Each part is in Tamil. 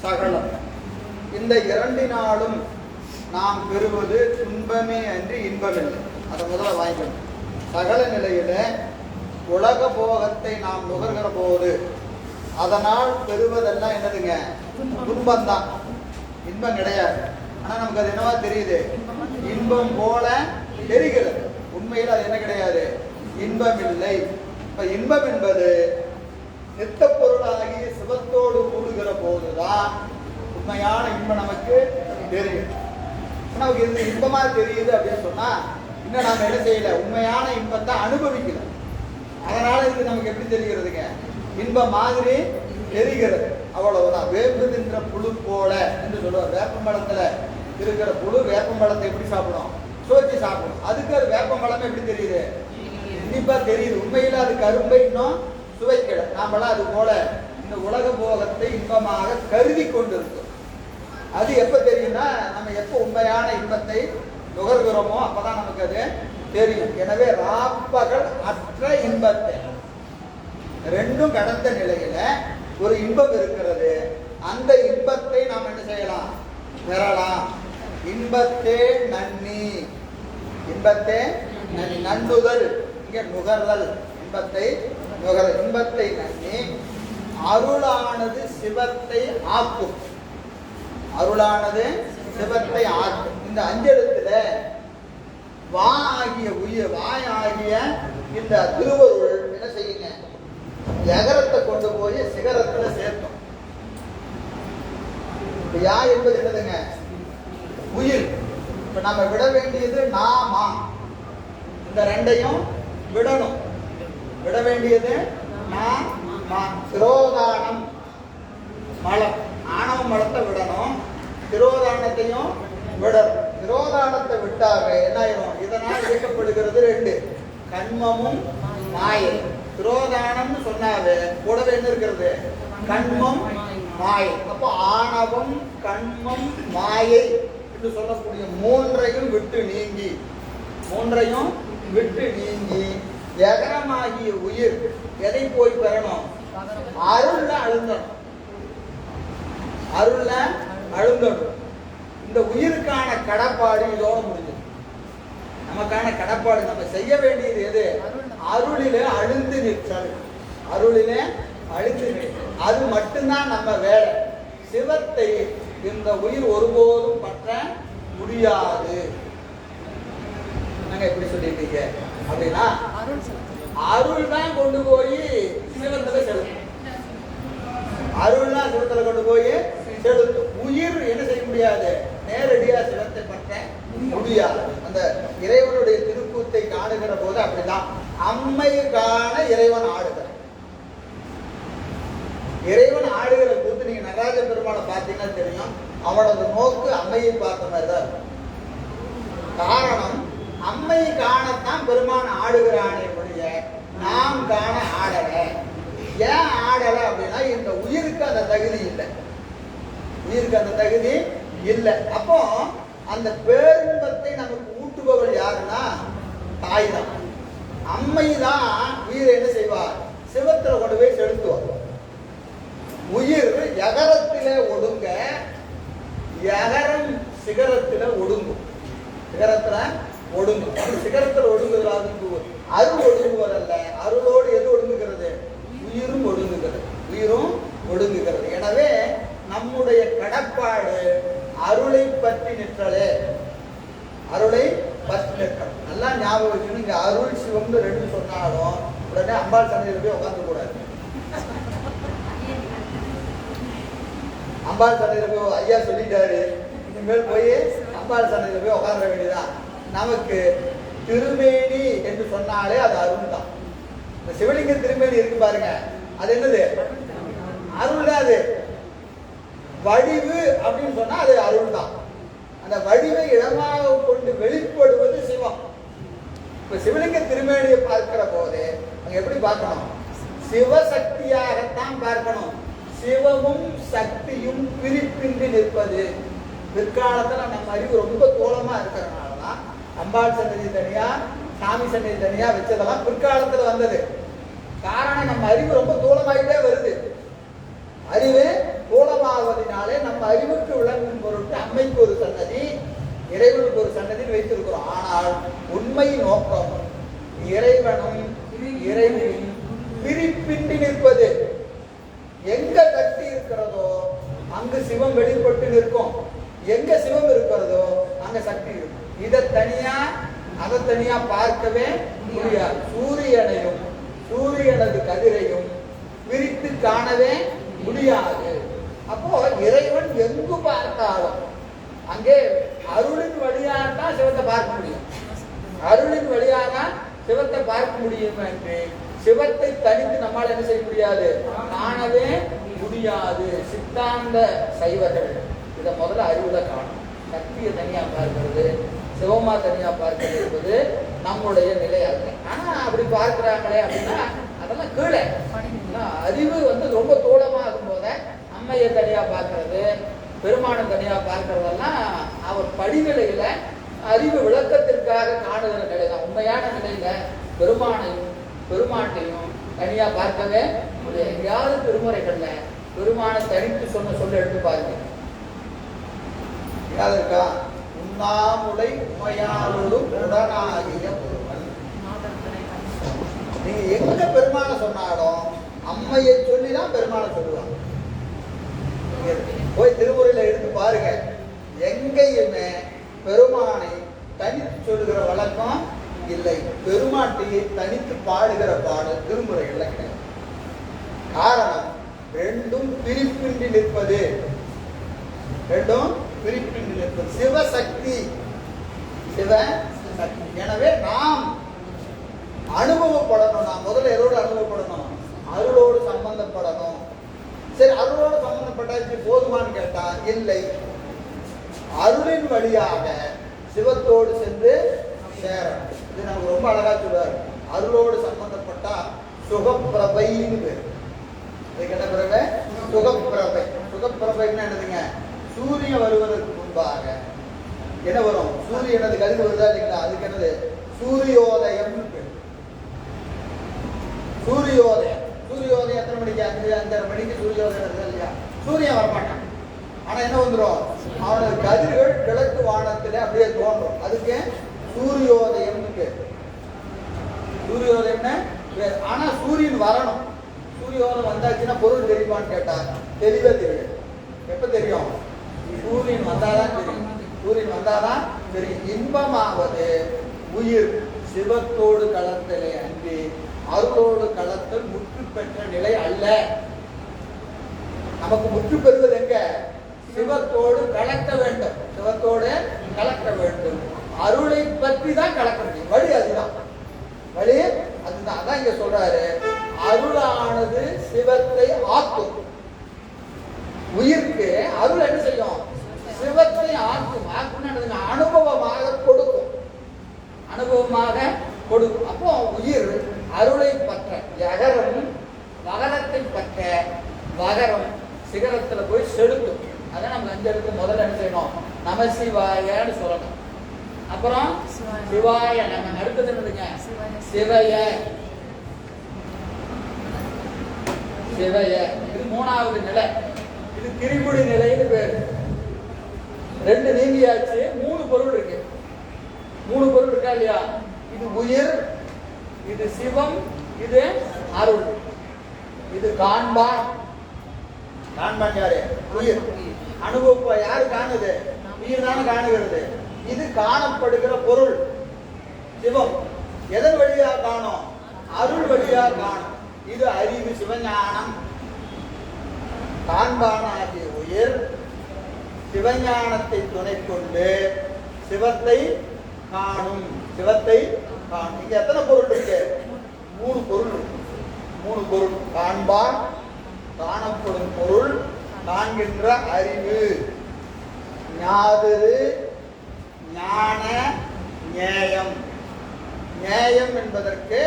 சகலம். இந்த இரண்டினாலும் நாம் பெறுவது துன்பமே அன்றி இன்பமில்லை. அதை முதல்ல வாங்கிக்கணும். சகல நிலையில உலக போகத்தை நாம் நுகர்கிற போது அதனால் பெறுவதெல்லாம் என்னதுங்க? துன்பம்தான், இன்பம் கிடையாது. ஆனா நமக்கு அது என்னவா தெரியுது? இன்பம் போல தெரிகிறது. உண்மையில் அது என்ன கிடையாது? இன்பம் இல்லை. இப்ப இன்பம் என்பது நித்த பொருளாகி சிவத்தோடு கூடுகிற போதுதான் உண்மையான இன்பம் நமக்கு தெரியும். நமக்கு இது இன்பமா தெரியுது அப்படின்னு சொன்னா இன்னும் நாம என்ன செய்யல? உண்மையான இன்பத்தை அனுபவிக்கல. அதனால இது நமக்கு எப்படி தெரிகிறதுங்க? இன்பம் மாதிரி தெரிகிறது, அவ்வளவுதான். வேம்பு தின்ற புழு போல என்று சொல்லுவார். வேப்பம்பழத்துல இருக்கிற புழு வேப்பம்பழத்தை எப்படி சாப்பிடும்? சோச்சி சாப்பிடும். அதுக்கு அது வேப்பம்பழம் எப்படி தெரியுது? இனிப்பா தெரியுது. உண்மையில அது கரும்பை இன்னும் சுவைக்கல. நாமெல்லாம் அது போல இந்த உலக போகத்தை இன்பமாக கருதி கொண்டிருக்கோம். அது எப்ப தெரியும்னா நம்ம எப்ப உண்மையான இன்பத்தை நுகர்கிறோமோ அப்பதான் நமக்கு அது தெரியும். எனவே ராப்பகல் அற்ற இன்பத்தை ரெண்டும் கடந்த நிலையில ஒரு இன்பம் இருக்கிறது. அந்த இன்பத்தை நாம் என்ன செய்யலாம்? பெறலாம். இன்பத்தே நன்னி, இன்பத்தே நன்னி, நன்னுதல், இங்க நுகர்தல், இன்பத்தை நுகர். இன்பத்தை நன்னி அருளானது சிவத்தை ஆக்கும். அருளானது சிவத்தை ஆக்கும். இந்த அஞ்செழுத்துல வா ஆகிய உயிர், வாய் ஆகிய இந்த திருவருள் என்ன செய்யுங்க? எகரத்தை கொண்டு போய் சிகரத்துல சேர்த்தோம். யா என்பது என்னதுங்க? உயிர். இப்ப நம்ம விட வேண்டியது நாமா. இந்த ரெண்டையும் விடணும். விட வேண்டியது நாமா. திரோதானம் மலம், ஆணவ மலத்தை விடணும். திரோதானத்தையும் விடணும். திரோதானத்தை விட்டாவே என்ன ஆயிரும்? இதனால் இயக்கப்படுகிறது ரெண்டு, கண்மமும் மாயை. திரோதானம்னு சொன்னாவே கூடவே என்ன இருக்கிறது? கண்மம் மாயை. அப்போ ஆணவம் கண்மம் மாயை என்று சொல்லக்கூடிய மூன்றையும் விட்டு நீங்கி, மூன்றையும் விட்டு நீங்கி எகரமாகிய உயிர் எதை போய் பெறணும்? அருள்ல அழுந்தணும். அருள்ல அழுந்தணும். இந்த உயிருக்கான கடப்பாடு இதோட முடிஞ்சது. நமக்கான கடப்பாடு நம்ம செய்ய வேண்டியது எது? அருளிலே அழுந்து நிற்றல். அருளிலே அழுந்து நிற்றல், அது மட்டும்தான் நம்ம வேலை. சிவத்தை இந்த உயிர் ஒருபோதும் பற்ற முடியாது. நாங்க எப்படி சொல்லிட்டீங்க அப்படின்னா அருள் தான் கொண்டு போய் சிவத்துல செலுத்தும். அருள் தான் சிவத்துல கொண்டு போய் செலுத்தும். உயிர் என்ன செய்ய முடியாது? நேரடியா சிவத்தை பற்ற முடியாது. அந்த இறைவனுடைய திருக்கூத்தை காணுகிற போது அப்படிதான். அம்மை காண இறைவன் ஆடுகிறார். இறைவன் ஆடுகிற கூத்து நீங்க நடராஜ பெருமாளை பார்த்தீங்கன்னா தெரியும். அவனது நோக்கு அம்மையை பார்த்த மாதிரி தான் இருக்கும். காரணம், அம்மை காணத்தான் பெருமான் ஆடுகிறானே ஒழிய நாம் காண ஆடல. ஏன் ஆடல அப்படின்னா இந்த உயிருக்கு அந்த தகுதி இல்லை. உயிருக்கு அந்த தகுதி இல்லை. அப்போ அந்த பேரின்பத்தை நமக்கு ஊட்டுபவள் யாருன்னா தாய் தான். அம்மை தான் உயிரை என்ன செய்வார்? சிவத்துல கொண்டு போய் செலுத்துவார். உயிர் எகரத்திலே ஒடுங்க, எகரம் சிகரத்தில ஒடுங்கும். சிகரத்துல ஒடுங்கும். அந்த சிகரத்தில் ஒடுங்குகிறது. அருள் ஒடுங்குவதல்ல. அருளோடு எது ஒடுங்குகிறது? உயிரும் ஒடுங்குகிறது. உயிரும் ஒடுங்குகிறது. எனவே நம்முடைய கடப்பாடு அருளை பற்றி நிற்றலே. அருளை பற்றி நிற்கணும். நல்லா ஞாபகம் வச்சுக்கணும். இங்க அருள் சிவம்னு ரெண்டு சொன்னாலும் உடனே அம்பாள் சன்னதியில போய் உட்கார்ந்து கூடாது. அம்பாள் சன்னதியில போய் ஐயா சொல்லிட்டாரு, இனிமேல் போய் அம்பாள் சன்னதியில போய் உட்கார்ந்துட வேண்டியதான். நமக்கு திருமேனி என்று சொன்னாலே அது அருள் தான். இந்த சிவலிங்க திருமேனி இருக்கு பாருங்க, அது என்னது? அருள் தான். அது வடிவு அப்படின்னு சொன்னா அது அருள் தான். அந்த வடிவை இடமாக கொண்டு வெளிப்படுவது சிவம். இப்ப சிவலிங்க திருமேனியை பார்க்கிற போது அங்க எப்படி பார்க்கணும்? சிவசக்தியாகத்தான் பார்க்கணும். சிவமும் சக்தியும் பிரிப்பின்றி நிற்பது. பிற்காலத்துல நம்ம அறிவு ரொம்ப தோளமா இருக்கிறதுனாலதான் அம்பாள் சன்னதி தனியா சாமி சன்னதி தனியா வச்சதெல்லாம் பிற்காலத்துல வந்தது. காரணம், நம்ம அறிவு ரொம்ப தூளமாயிட்டே வருது. அறிவு தூளமா சிவமாவதினாலே நம்ம அறிவுக்கு விளங்கும் பொருட்டு அம்மைக்கு ஒரு சன்னதி, இறைவனுக்கு ஒரு சன்னதின்னு வைத்திருக்கிறோம். ஆனால் உண்மை நோக்கம் இறைவனும் இறைவனும் பிரிப்பின்றி நிற்பது. எங்க சக்தி இருக்கிறதோ அங்கு சிவம் வெளிப்பட்டு நிற்கும். எங்க சிவம் இருக்கிறதோ அங்க சக்தி இருக்கும். இதை தனியா அதை தனியா பார்க்கவே முடியாது. சூரியனையும் சூரியனது கதிரையும் பிரித்து காணவே முடியாது. அப்போ இறைவன் எங்கு பார்த்தாலும் அங்கே அருளின் வழியாகத்தான் சிவத்தை பார்க்க முடியும். அருளின் வழியாக சிவத்தை பார்க்க முடியும் என்று சிவத்தை தனித்து நம்மால் என்ன செய்ய முடியாது, காணவே முடியாது. சித்தாந்த சைவர்கள் இதை முதல்ல அறிவுல காணும். சக்தியை தனியா பார்க்கிறது, சிவமா தனியா பார்க்கிறது என்பது நம்முடைய நிலை அல்ல. ஆனா அப்படி பார்க்கிறாங்களே அப்படின்னா அதெல்லாம் கீழே. அறிவு ரொம்ப தூளமாகும் போத அம்மையை தனியா பார்க்கறது, பெருமானம் தனியா பார்க்கறதெல்லாம் அவர் படிநிலையில அறிவு விளக்கத்திற்காக காணுகிற நிலை தான். உண்மையான நிலையில பெருமானையும் பெருமாட்டையும் தனியா பார்க்கவே முடியாது. எங்கேயாவது திருமுறைகள்ல பெருமான தனித்து சொல்ல எடுத்து பாருங்க. இருக்கா? உண்ணாமுலை உமையாளோடு உடனாகிய ஒருவன். நீங்க எங்க பெருமான சொன்னாலும் அம்மையை சொல்லிதான் பெருமான சொல்லுவாங்க. போய் திருமுறையில எடுத்து பாருங்க. எங்கேயுமே பெருமானை தனித்து சொல்லுகிற வழக்கம் இல்லை. பெருமாட்டியை தனித்து பாடுகிற பாடல் திருமுறைகள்ல கிடையாது. காரணம் ரெண்டும் பிரிப்பின்றி நிற்பது. ரெண்டும் பிரிப்பின்றி நிற்பது. சிவசக்தி சிவசக்தி. எனவே நாம் அனுபவப்படணும். நாம் முதல்ல எதோடு அனுபவப்படணும்? அருளோடு சம்பந்தப்படணும். சரி, அருளோடு சம்பந்தப்பட்ட போதுமான்னு கேட்டா இல்லை. அருளின் வழியாக சிவத்தோடு சென்று சேரணும். இது நமக்கு ரொம்ப அழகா சொல்றாரு. அருளோடு சம்பந்தப்பட்டா சுகப்பிரபைன்னு பேர். இதுக்கு என்ன பிறகு? சுகப்பிரபை. சுகப்பிரபைன்னு என்னதுங்க? சூரியன் வருவதற்கு முன்பாக என்ன வரும்? சூரியனது கதிர் வருதா இல்லைங்களா? அதுக்கு என்னது? சூரியோதயம். சூரியோதயம். சூரியோதயம் எத்தனை மணிக்கு? 5:30 மணிக்கு சூரியோதயம் வருது இல்லையா? சூரியன் வரமாட்டான். ஆனா என்ன வந்துடும்? அவனது கதிர்கள் கிழக்கு வானத்துல அப்படியே தோன்றும். அதுக்கு சூரியோதயம் பேர். சூரியோதயம்னா ஆனா சூரியன் வரணும். சூரியோதயம் வந்தாச்சுன்னா பொருள் தெரியுமான்னு கேட்டா தெளிவா தெரியும். எப்ப தெரியும்? சூரியன் வந்தாதான் தெரியும். சூரியன் வந்தாதான் தெரியும். இன்பமாவது உயிர் சிவத்தோடு கலத்தலை அன்றி அருளோடு கலத்தல் முற்று பெற்ற நிலை அல்ல. நமக்கு முற்று பெறுவது எங்க? சிவத்தோடு கலக்க வேண்டும். சிவத்தோடு கலக்க வேண்டும். அருளை பற்றி தான் கலக்க முடியும். வழி அதுதான். வழி அதுதான். அதான் இங்க சொல்றாரு. அருளானது சிவத்தை ஆக்கும். உயிருக்கு அருள் என்ன செய்யும்? சிவத்தை ஆக்கும். ஆக்குன்னு அனுபவமாக கொடுக்கும். அனுபவமாக கொடுக்கும். அப்போ உயிர் அருளை பற்ற யகரம் வகரத்தை பற்ற வகரம் சிகரத்துல போய் செலுத்தும். அதான் நம்ம அஞ்சு இடத்துக்கு முதல்ல என்ன செய்யணும்? நமசிவாயன்னு சொல்லணும். அப்புறம் சிவாய நம்ம. அடுத்தது என்னதுங்க? சிவய. சிவய. இது 3வது நிலை. இது திரிபுடி நிலைன்னு பேரு. 2 நீங்கியாச்சு. 3 பொருள் இருக்கு. 3 பொருள் இருக்கா இல்லையா? இது உயிர், இது சிவம், இது அருள். இது காண்பான். காண்பான் யாரு? உயிர். அனுபவம் யாரு காணுது? உயிர் தானே காணுகிறது. இது காணப்படுகிற பொருள் சிவம். எதன் வழியா காணும்? அருள் வழியா காணும். இது அறிவு சிவஞானம். காண்பானாகிய உயிர் சிவஞானத்தை துணை கொண்டு சிவத்தை காணும். சிவத்தை காணும். இங்க எத்தனை பொருள் இருக்கு? 3 பொருள். 3 பொருள். காண்பான், காணப்படும் பொருள், காண்கின்ற அறிவு. ஞாதிரு, ஞான, ஞேயம். ஞேயம் என்பதற்கு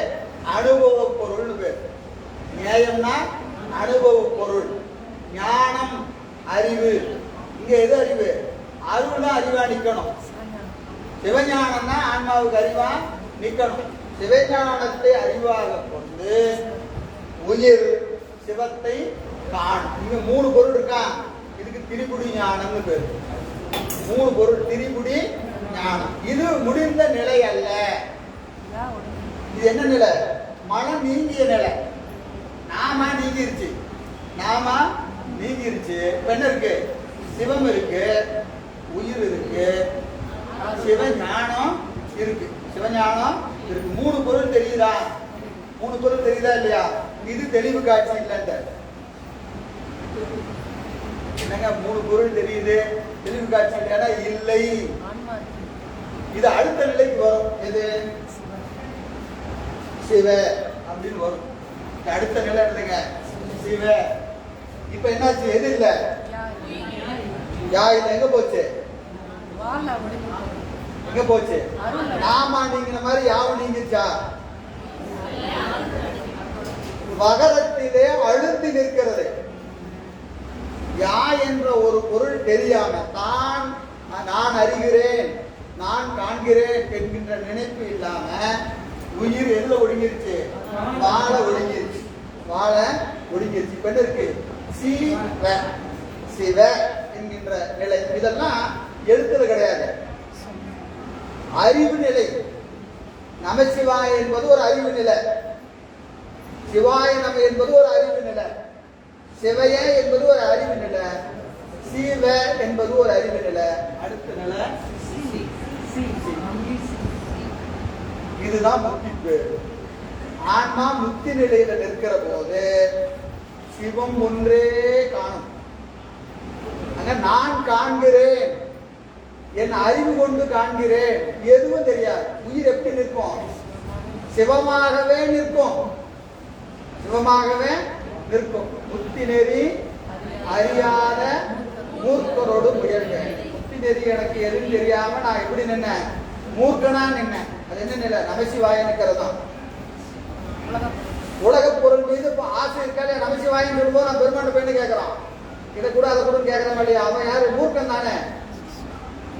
அனுபவ பொருள் பேர். ஞேயம்னா அனுபவ பொருள். ஞானம் அறிவு. இங்க எது அறிவு? அருள்னா அறிவா நிக்கணும். சிவஞானம்னா ஆன்மாவுக்கு அறிவா நிக்கணும். சிவஞானத்தை அறிவாக கொண்டு உயிர் சிவத்தை காணும். இங்க 3 பொருள் இருக்கா? திரிபுடி ஞானம்னு பேரு. 3 பொருள் திரிபுடி ஞானம். இது முடிந்த நிலை அல்ல. இது என்ன நிலை? மனம் நீங்கிய நிலை. நாம நீங்கிருச்சு. என்ன இருக்கு? சிவம் இருக்கு, உயிர் இருக்கு, சிவஞானம் இருக்கு. சிவஞானம் இருக்கு. 3 பொருள் தெரியுதா? 3 பொருள் தெரியுதா இல்லையா? இது தெளிவு காட்சி இல்லைன்ற என்னங்க 3 பொருள் தெரியுது, தெளிவு காட்சி இல்லைன்னா இல்லை. இது அடுத்த நிலைக்கு வரும். எது? சிவ அப்படின்னு வரும். அடுத்த நிலை என்னதுங்க? சிவ. இப்ப என்னாச்சு? எது இல்ல? யா இல்ல. எங்க போச்சு? எங்க போச்சு? நாம நீங்கின மாதிரி யாவும் நீங்கிச்சா? வகரத்திலே அழுத்தி நிற்கிறது. யா என்ற ஒரு பொருள் தெரியாம நான் அறிகிறேன், நான் காண்கிறேன் என்கின்ற நினைப்பு இல்லாம உயிர் எதுல ஒடுங்கிருச்சு? வாழ ஒடுங்கிருச்சு. இப்ப என்ன இருக்கு? சிவ என்கின்ற நிலை. இதெல்லாம் எழுத்துல கிடையாது, அறிவு நிலை. நமசிவாய என்பது ஒரு அறிவு நிலை, சிவாய நம என்பது ஒரு அறிவு நிலை, சிவைய என்பது ஒரு அறிவு நிலை, சீவ என்பது ஒரு அறிவு நிலை. அடுத்த நிலை இதுதான் முக்தி பேரு. ஆன்மா முக்தி நிலையில நிற்கிற போது சிவம் ஒன்றே காணும். அங்க நான் காண்கிறேன், என் அறிவு கொண்டு காண்கிறேன், எதுவும் தெரியாது. உயிர் எப்படி நிற்கும்? சிவமாகவே நிற்கும். முக்தி நெறி அறியாத மூர்க்கரோடு முயல்வேன். முக்தி நெறி எனக்கு எதுவும் தெரியாம நான் எப்படி நின்ன? மூர்க்கனா நின்ன. அது என்ன நிலை? நமசிவாயனுக்கிறதான். உலக பொருள் மீது இப்ப ஆசை இருக்காது. நமசிவாயன் சொல்லும்போது நான் பெருமாண்ட போயின்னு கேட்கறான், இதை கூட அதை கூட கேட்கறேன் இல்லையா? அவன் யாரு? மூர்க்கன் தானே.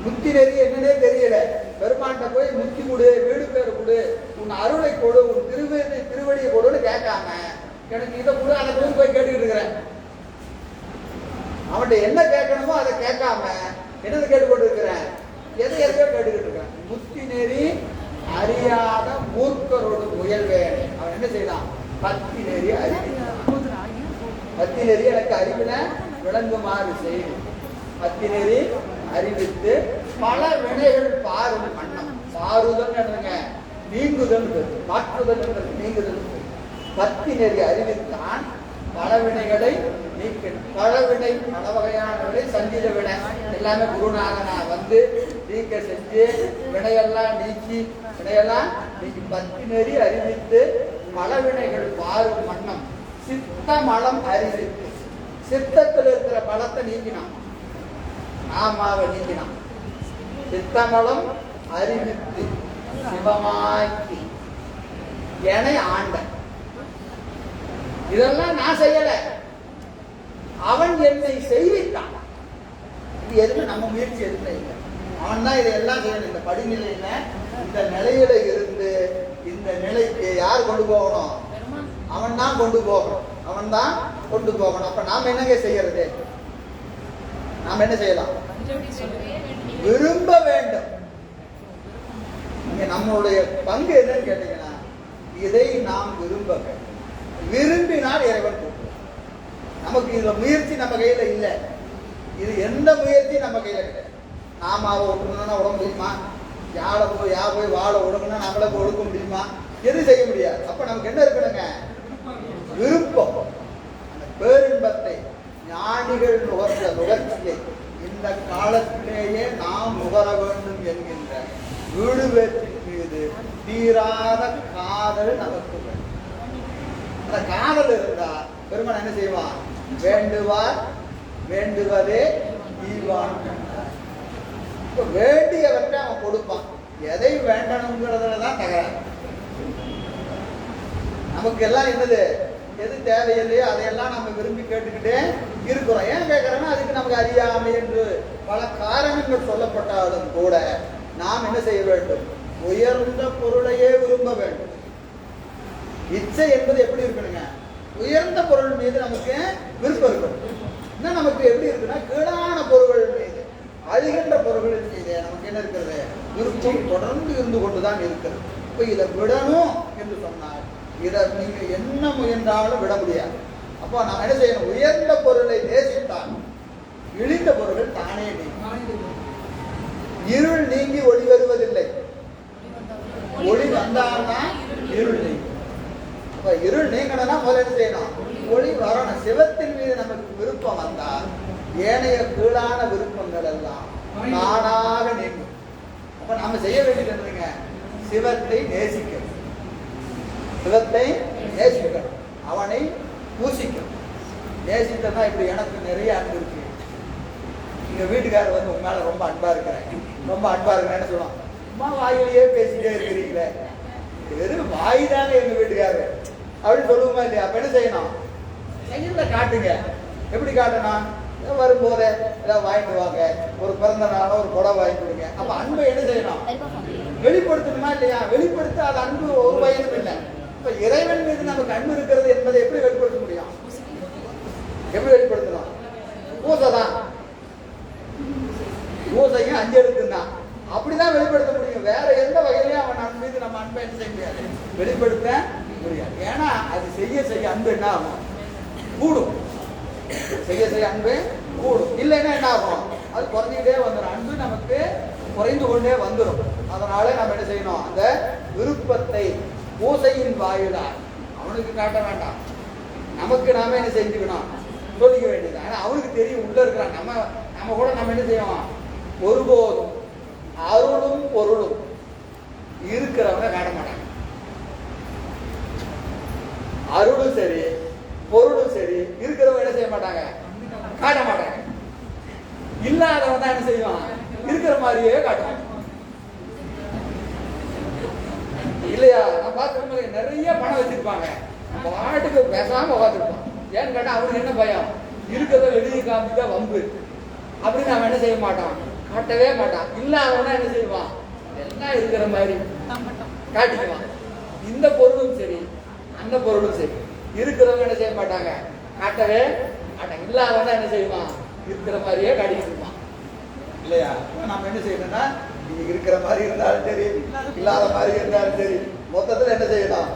முக்தி நெறி என்னன்னே தெரியல. பெருமாண்ட போய் முக்தி கொடு, வீடு பேரு கொடு, உன் அருளை கொடு, உன் திருவடியை கொடுன்னு கேட்காம எனக்கு இதை கூட அதை கூட போய் கேட்டுக்கிட்டு இருக்கிறேன். அவன்கிட்ட என்ன கேட்கணுமோ அதை கேட்காம என்னது கேட்டுக்கொண்டு இருக்கிறேன்? எதையோ கேட்டுக்கிட்டு இருக்கிறேன். முக்தி நெறி அறியாத மூர்க்கரோடு முயல்வேன். அவன் என்ன செய்யலாம்? பக்தி நெறி அறிவித்தான். பக்தி நெறி எனக்கு அறிவில விளங்குமாறு செய்யும். பக்தி நெறி அறிவித்து பல வினைகள் பாரும் மன்னம். பாருதல் நீங்குதல், மாற்றுதல், நீங்குதல். பக்தி நெறி அறிவித்தான் பல வினைகளை நீக்க. பல வகையான வினை, சஞ்சித வினை எல்லாமே குருநாதனா வந்து நீக்க செஞ்சு வினையெல்லாம் நீக்கி பக்தி நெறி அறிவித்து பல வினைகள் பாரும் மன்னம். சித்த மலம் அறிவித்து சித்தத்தில் இருக்கிற பலத்தை நீக்கினான், நாமாவை நீக்கினான். சித்தமலம் அறிவித்து சிவமாக்கி என ஆண்ட. இதெல்லாம் நான் செய்யல, அவன் என்னை செய்வித்தான். இது எதுவுமே நம்ம முயற்சி எதுவுமே இல்லை. அவன் தான் இதையெல்லாம் செய்யணும். இந்த படிநிலையில இந்த நிலையில இருந்து இந்த நிலைக்கு யார் கொண்டு போகணும்? அவன் தான் கொண்டு போகணும். அப்ப நாம என்னங்க செய்யறது? நாம என்ன செய்யலாம்? விரும்ப வேண்டும். நம்மளுடைய பங்கு என்னன்னு கேட்டீங்கன்னா, இதை நாம் விரும்ப வேண்டும். விரும்பினால் இறைவன் கூப்பிடுவார். நமக்கு இந்த முயற்சி நம்ம கையில இல்லை. இது எந்த முயற்சி நம்ம கையில கிடையாது. நாம அவ ஒடுக்கணும்னா உட முடியுமா? யாரை போய் வாழை ஒடுக்கணும்னா நம்மளை போய் ஒடுக்க முடியுமா? எது செய்ய முடியாது. அப்ப நமக்கு என்ன இருக்கணுங்க? விருப்பம். அந்த பேரின்பத்தை ஞானிகள் நுகர்ந்த நுகர்ச்சியை இந்த காலத்திலேயே நாம் நுகர வேண்டும் என்கின்ற வீடு வேற்றின் மீது தீராத காதல் நமக்கு வேண்டும். அந்த காதல் இருந்தா பெருமான் என்ன செய்வான்? வேண்டுவார் வேண்டுவதே ஈவான். வேண்டியவற்றை அவன் கொடுப்பான். எதை வேண்டணுங்கிறதுலதான் தகராறு. நமக்கு எல்லாம் என்னது? எது தேவையில்லையோ அதையெல்லாம் நம்ம விரும்பி கேட்டுக்கிட்டே இருக்கிறோம். ஏன் கேட்கிறோம்னா அதுக்கு நமக்கு அறியாமை என்று பல காரணங்கள் சொல்லப்பட்டாலும் கூட நாம் என்ன செய்ய வேண்டும்? உயர்ந்த பொருளையே விரும்ப வேண்டும். இச்சை என்பது எப்படி இருக்கணுங்க? உயர்ந்த பொருள் மீது நமக்கு விருப்பம் இருக்கணும். இன்னும் நமக்கு எப்படி இருக்குன்னா கீழான பொருள்கள் மீது அழிகின்ற பொருள்கள் மீது நமக்கு என்ன இருக்கிறது, விருப்பம் தொடர்ந்து இருந்து கொண்டுதான் இருக்கிறது. இப்போ இதை விடணும் என்று சொன்னால் இதை நீங்க என்ன முயன்றாலும் விட முடியாது. அப்போ நாம் என்ன செய்யணும், உயர்ந்த பொருளை நேசித்தால் இழிந்த பொருள்கள் தானே நீங்கும். இருள் நீங்கி ஒளி வருவதில்லை, ஒளி வந்தால்தான் இருள் நீங்கும். அப்ப இருள் நீங்கணும்னா முதல்ல என்ன செய்யணும், ஒளி வரணும். சிவத்தின் மீது நமக்கு விருப்பம் வந்தால் ஏனைய கீழான விருப்பங்கள் எல்லாம் தானாக நீங்கும். அப்ப நாம செய்ய வேண்டியது என்னங்க, சிவத்தை நேசிக்கணும், சிவத்தை நேசிக்கணும், அவனை பூசிக்கணும். நேசித்தா இப்படி எனக்கு நிறைய அன்பு இருக்கு, எங்க வீட்டுக்காரர் வந்து உங்க மேல ரொம்ப அன்பா இருக்கிறேன், ரொம்ப அன்பா இருக்கிறேன்னு சொல்லுவான். அம்மா வாயிலேயே பேசிட்டே இருக்கிறீங்களே, வெறும் வாய் தாங்க எங்க வீட்டுக்காரர் அப்படின்னு சொல்லுவோமா இல்லையா? அப்ப என்ன செய்யணும், செயல்ல காட்டுங்க. எப்படி காட்டணும், வரும்போது ஏதாவது வாங்கிட்டு வாங்க, ஒரு பிறந்த நாளோ ஒரு புடவை வாங்கி கொடுங்க. அப்ப அன்பை என்ன செய்யணும், வெளிப்படுத்தணுமா இல்லையா? வெளிப்படுத்த அது அன்பு ஒரு பயனும் இல்லை. இப்ப இறைவன் மீது நமக்கு அன்பு இருக்கிறது என்பதை எப்படி வெளிப்படுத்த முடியும், எப்படி வெளிப்படுத்தணும்? பூசை தான், பூசையும் 5 எழுத்துதான், அப்படிதான் வெளிப்படுத்த முடியும். வேற எந்த வகையிலையும் அவன் அன்பு மீது நம்ம அன்பை என்ன செய்ய முடியாது, வெளிப்படுத்த முடியாது. ஏன்னா அது செய்ய செய்ய அன்பு என்ன ஆகும், கூடும். செய்ய செய்ய அன்பு கூடும், இல்லைன்னா என்ன ஆகும், அது குறைஞ்சிக்கிட்டே வந்துடும். அன்பு நமக்கு குறைந்து கொண்டே வந்துடும். அதனால நம்ம என்ன செய்யணும், அந்த விருப்பத்தை பூசையின் வாயிலாக அவனுக்கு காட்ட வேண்டாம், நமக்கு நாம என்ன செஞ்சுக்கணும், சொல்லிக்க வேண்டியது. ஆனா அவனுக்கு தெரியும் உள்ள இருக்கிறான். நம்ம கூட நம்ம என்ன செய்வோம், ஒருபோதும் அருளும் பொருளும் இருக்கிறவங்க காட்ட மாட்டாங்க. அருளும் சரி பொருளும் சரி இருக்கிறவங்க என்ன செய்ய மாட்டாங்க, காட்ட மாட்டாங்க. இல்லாதவன் தான் என்ன செய்வான், இருக்கிற மாதிரியே காட்டுவான் இல்லையா? நான் பார்த்து நிறைய பணம் வச்சிருப்பாங்க, நம்ம வாட்டுக்கு பேசாம உட்காந்துருப்பான். ஏன்னு கேட்டா அவனுக்கு என்ன பயம், இருக்கிறத வெளியே காமிச்சா வம்பு அப்படின்னு அவன் என்ன செய்ய மாட்டான், காட்டவே மாட்டான். இல்லாதவனா என்ன செய்வான், எல்லாம் இருக்கிற மாதிரி காட்டிக்குவான். இந்த பொருளும் சரி அந்த பொருளும் சரி இருக்கிறவங்க என்ன செய்ய மாட்டாங்க, காட்டவே மாட்டாங்க. இல்லாதவனா என்ன செய்வான், இருக்கிற மாதிரியே காட்டிக்கிட்டு இருப்பான் இல்லையா? நம்ம என்ன செய்யணும்னா, நீங்க இருக்கிற மாதிரி இருந்தாலும் சரி இல்லாத மாதிரி இருந்தாலும் சரி மொத்தத்தில் என்ன செய்யணும்,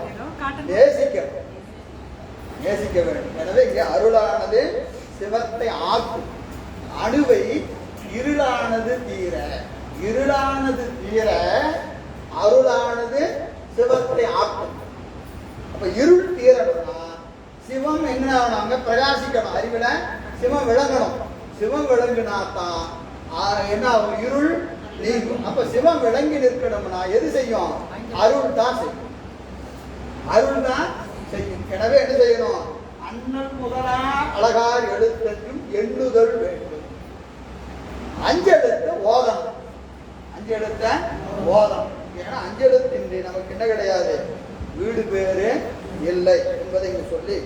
நேசிக்கணும், நேசிக்க வேண்டும். எனவே இங்கே அருளானது சிவத்தை ஆக்கும், அணுவை இருளானது தீர, இருளானது தீர அருளானது சிவத்தை ஆக்கும். அப்ப இருள் தீரணும்னா சிவம் என்ன ஆகணும், பிரகாசிக்கணும். அறிவுல சிவம் விளங்கணும். சிவம் விளங்குனா தான் என்ன ஆகும், இருள் நீங்கும். அப்ப சிவம் விளங்கி நிற்கணும்னா எது செய்யும், அருள் தான் செய்யும், அருள் தான் செய்யும். எனவே என்ன செய்யணும், அண்ணல் முதலா அழகார் எழுத்தென்றும் எண்ணுதல் வேண்டும். 5 எழுத்து ஓதணும், 5 எழுத்த ஓதணும். ஏன்னா 5 எழுத்தின்றி நமக்கு என்ன கிடையாது, வீடு பேரு இல்லை என்பதை இங்க சொல்லி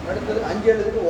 அடுத்தது 5 எழுத்து